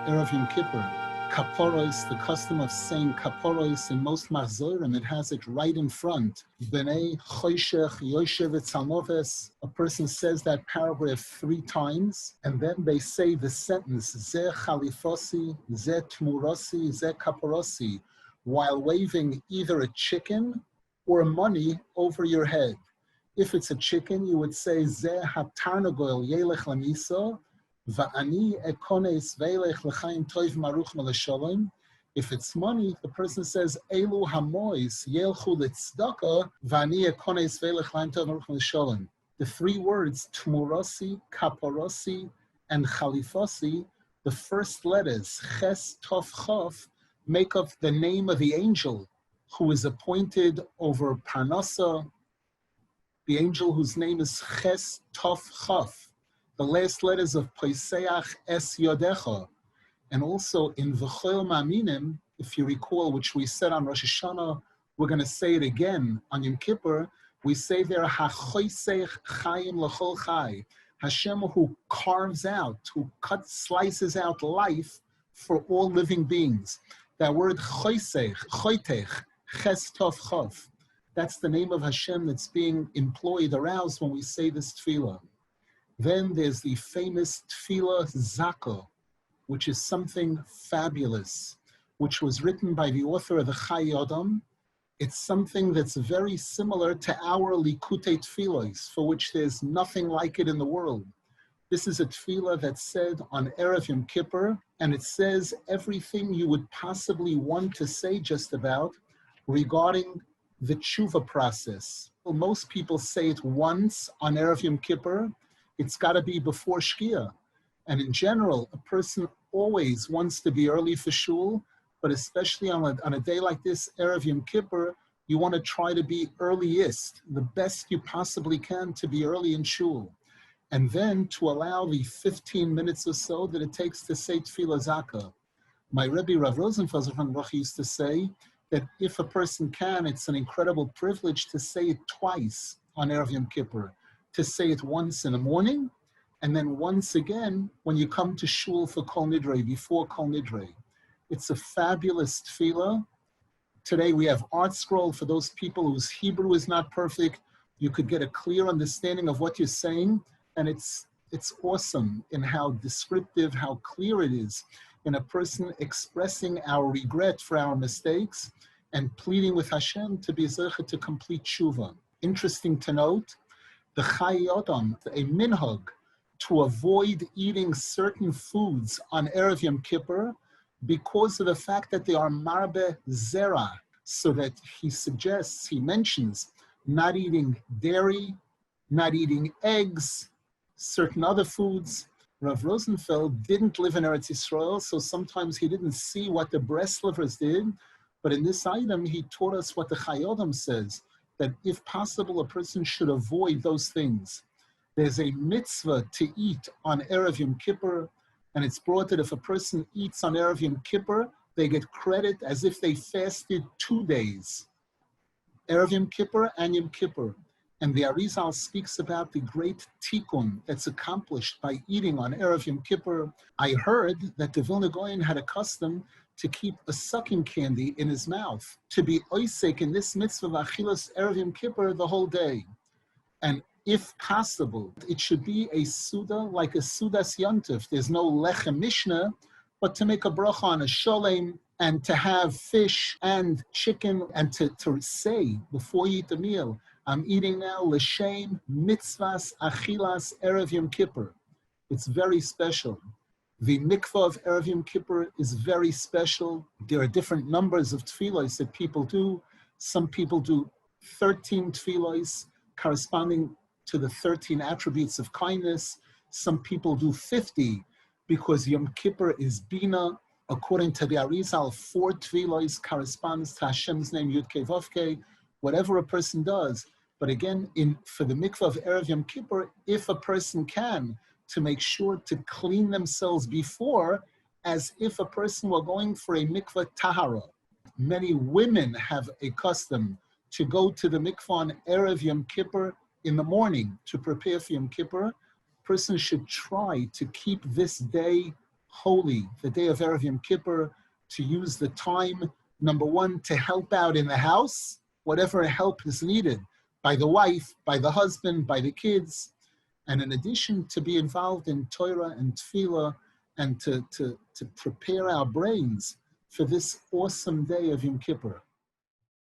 Erev Yom Kippur. Kaporos, the custom of saying kaporos in most machzorim, it has it right in front. B'nei choshech yoshev etzalmoves. A person says that paragraph 3 times, and then they say the sentence, ze chalifosi, ze tmurosi, ze kaporosi, while waving either a chicken or money over your head. If it's a chicken, you would say, ze hatarnagol yelech lamiso, va'ani ekones veilech l'chaim toiv maruch melesholem. If it's money, the person says, elu hamois yelchu litzdaka, va'ani ekones veilech l'chaim toiv maruch melesholem. The 3 words, tmurosi, kaporosi, and chalifosi, the first letters, ches, tof, chof, make up the name of the angel who is appointed over Parnasa, the angel whose name is Ches Tov Chaf, the last letters of Poiseach Es Yodecha. And also in V'chol Ma'aminim, if you recall, which we said on Rosh Hashanah, we're going to say it again on Yom Kippur, we say there, HaChoisech Chaim L'chol Chai, Hashem who carves out, who slices out life for all living beings. That word Choisech, Choitech, Ches Tov Chaf, that's the name of Hashem that's being employed, aroused when we say this tefillah. Then there's the famous tefillah Zaka, which is something fabulous, which was written by the author of the Chai Adam. It's something that's very similar to our Likutei Tefillos, for which there's nothing like it in the world. This is a tefillah that's said on Erev Yom Kippur, and it says everything you would possibly want to say just about regarding the tshuva process. Well, most people say it once on Erev Yom Kippur. It's got to be before Shkia. And in general, a person always wants to be early for shul, but especially on a day like this, Erev Yom Kippur, you want to try to be earliest, the best you possibly can to be early in shul. And then to allow the 15 minutes or so that it takes to say Tefillah Zaka. My Rebbe Rav Rosenfeld used to say that if a person can, it's an incredible privilege to say it twice on Erev Yom Kippur, to say it once in the morning, and then once again when you come to shul for Kol Nidrei, before Kol Nidrei. It's a fabulous tefillah. Today we have art scroll for those people whose Hebrew is not perfect. You could get a clear understanding of what you're saying, and it's awesome in how descriptive, how clear it is in a person expressing our regret for our mistakes and pleading with Hashem to be zeicha to complete tshuva. Interesting to note, the Chai Adam, a minhag, to avoid eating certain foods on Erev Yom Kippur because of the fact that they are marbe zera, so that he mentions not eating dairy, not eating eggs, certain other foods. Rav Rosenfeld didn't live in Eretz Yisrael, so sometimes he didn't see what the Breslovers did, but in this item, he taught us what the Chai Adam says, that if possible, a person should avoid those things. There's a mitzvah to eat on Erev Yom Kippur, and it's brought that if a person eats on Erev Yom Kippur, they get credit as if they fasted 2 days, Erev Yom Kippur and Yom Kippur. And the Arizal speaks about the great tikkun that's accomplished by eating on Erev Yom Kippur. I heard that the Vilna Gaon had a custom to keep a sucking candy in his mouth, to be oisek in this mitzvah of achilas Erev Yom Kippur the whole day. And if possible, it should be a suda like a sudas yontif. There's no lechem mishnah, but to make a bracha on a sholem and to have fish and chicken and to say before you eat the meal, I'm eating now l'shem mitzvahs achilas Erev Yom Kippur. It's very special. The mikvah of Erev Yom Kippur is very special. There are different numbers of tefillos that people do. Some people do 13 tefillos corresponding to the 13 attributes of kindness. Some people do 50 because Yom Kippur is Bina. According to the Arizal, 4 tefillos corresponds to Hashem's name, Yud Kei Vav Kei, whatever a person does. But again, for the mikvah of Erev Yom Kippur, if a person can, to make sure to clean themselves before, as if a person were going for a mikvah tahara. Many women have a custom to go to the mikvah on Erev Yom Kippur in the morning to prepare for Yom Kippur. Person should try to keep this day holy, the day of Erev Yom Kippur, to use the time, number one, to help out in the house, whatever help is needed by the wife, by the husband, by the kids, and in addition, to be involved in Torah and Tefillah, and to prepare our brains for this awesome day of Yom Kippur.